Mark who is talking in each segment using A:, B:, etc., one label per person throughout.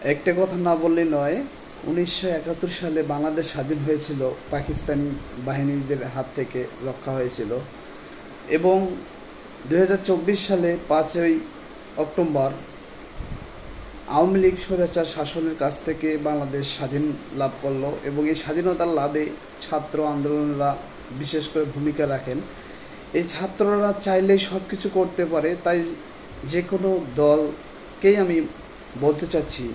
A: একটা কথা না বললেই নয়। 1971 সালে বাংলাদেশ স্বাধীন হয়েছিল, পাকিস্তানি বাহিনীদের হাত থেকে রক্ষা হয়েছিল। এবং 2024 সালে 5ই অক্টোবর আওয়ামী লীগ স্বৈরাচার শাসনের কাছ থেকে বাংলাদেশ স্বাধীন লাভ করলো। এবং এই স্বাধীনতার লাভে ছাত্র আন্দোলনরা বিশেষ করে ভূমিকা রাখেন। এই ছাত্ররা চাইলেই সব কিছু করতে পারে। তাই যে কোনো দলকেই আমি বলতে চাচ্ছি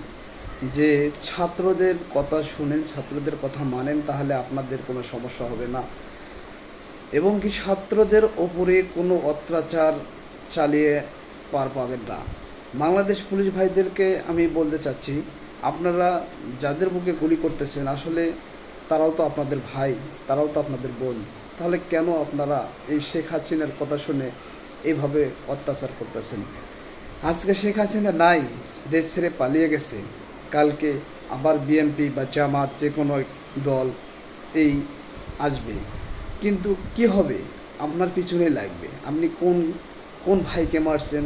A: যে ছাত্রদের কথা শুনেন, ছাত্রদের কথা মানেন, তাহলে আপনাদের কোনো সমস্যা হবে না। এবং কি ছাত্রদের ওপরে কোনো অত্যাচার চালিয়ে পার পাবেন না। বাংলাদেশ পুলিশ ভাইদেরকে আমি বলতে চাচ্ছি, আপনারা যাদের বুকে গুলি করতেছেন আসলে তারাও তো আপনাদের ভাই, তারাও তো আপনাদের বোন। তাহলে কেন আপনারা এই শেখ হাসিনার কথা শুনে এইভাবে অত্যাচার করতেছেন? আজকে শেখ হাসিনা নাই, দেশ ছেড়ে পালিয়ে গেছে। কালকে আবার বিএনপি বা জামাত যে কোনো দল এই আসবে, কিন্তু কি হবে? আপনার পিছনেই লাগবে। আপনি কোন কোন ভাইকে মারছেন,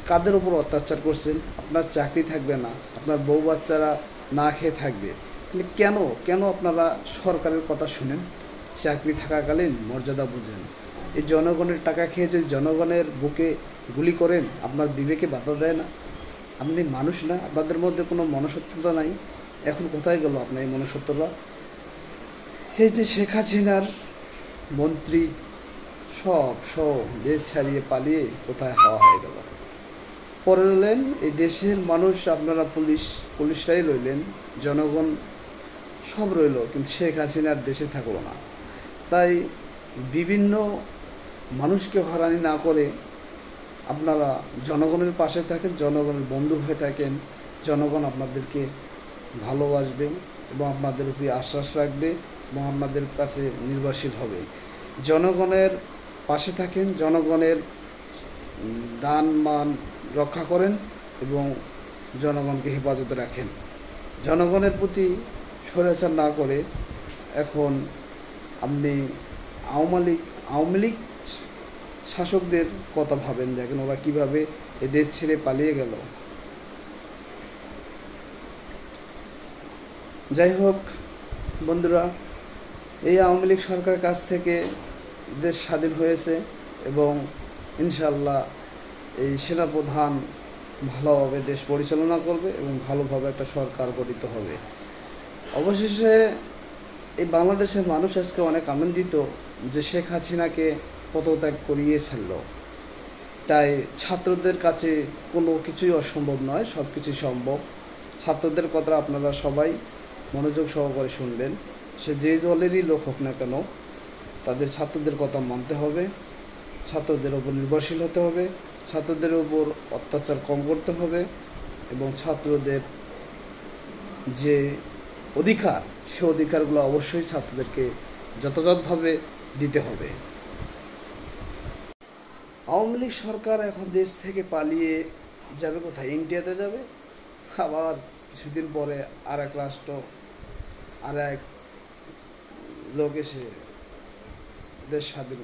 A: কাদের উপর অত্যাচার করছেন? আপনার চাকরি থাকবে না, আপনার বউ বাচ্চারা না খেয়ে থাকবে। তাহলে কেন কেন আপনারা সরকারের কথা শুনেন? চাকরি থাকাকালীন মর্যাদা বুঝেন। এই জনগণের টাকা খেয়ে যদি জনগণের বুকে গুলি করেন, আপনার বিবেকে বাধা দেয় না? আপনি মানুষ না? আপনাদের মধ্যে কোনো মনুষ্যত্বতা নাই? এখন কোথায় গেল আপনার এই মনুষ্যত্বতা? এই যে শেখ হাসিনার মন্ত্রী সব দেশ ছাড়িয়ে পালিয়ে কোথায় হাওয়া হয়ে গেল। পরে রইলেন এই দেশের মানুষ, আপনারা পুলিশরাই রইলেন, জনগণ সব রইল, কিন্তু শেখ হাসিনার দেশে থাকলো না। তাই বিভিন্ন মানুষকে হয়রানি না করে আপনারা জনগণের পাশে থাকেন, জনগণের বন্ধু হয়ে থাকেন। জনগণ আপনাদেরকে ভালোবাসবে এবং আপনাদের উপরে আশ্বাস রাখবে এবং আপনাদের কাছে নির্ভরশীল হবে। জনগণের পাশে থাকেন, জনগণের দান মান রক্ষা করেন এবং জনগণকে হেফাজতে রাখেন। জনগণের প্রতি স্বৈরাচার না করে এখন আপনি আওয়ামী লীগ শাসকদের কথা ভাবেন, দেখেন ওরা কিভাবে এ দেশ ছেড়ে পালিয়ে গেল। যাই হোক বন্ধুরা, এই আওয়ামী লীগ সরকারের কাছ থেকে দেশ স্বাধীন হয়েছে এবং ইনশাল্লাহ এই সেনাপ্রধান ভালোভাবে দেশ পরিচালনা করবে এবং ভালোভাবে একটা সরকার গঠিত হবে। অবশেষে এই বাংলাদেশের মানুষ আজকে অনেক আনন্দিত যে শেখ হাসিনাকে পদত্যাগ করিয়ে ছাড়ল। তাই ছাত্রদের কাছে কোনো কিছুই অসম্ভব নয়, সব কিছুই সম্ভব। ছাত্রদের কথা আপনারা সবাই মনোযোগ সহকারে শুনবেন। সে যে দলেরই লোক হোক না কেন, তাদের ছাত্রদের কথা মানতে হবে, ছাত্রদের ওপর নির্ভরশীল হতে হবে, ছাত্রদের ওপর অত্যাচার কম করতে হবে এবং ছাত্রদের যে অধিকার, সে অধিকারগুলো অবশ্যই ছাত্রদেরকে যথাযথভাবে দিতে হবে। আওয়ামী লীগ সরকার এখন দেশ থেকে পালিয়ে যাবে কোথায়? ইন্ডিয়াতে যাবে। আবার কিছুদিন পরে আর এক রাষ্ট্র, আর এক লোক এসে দেশ স্বাধীন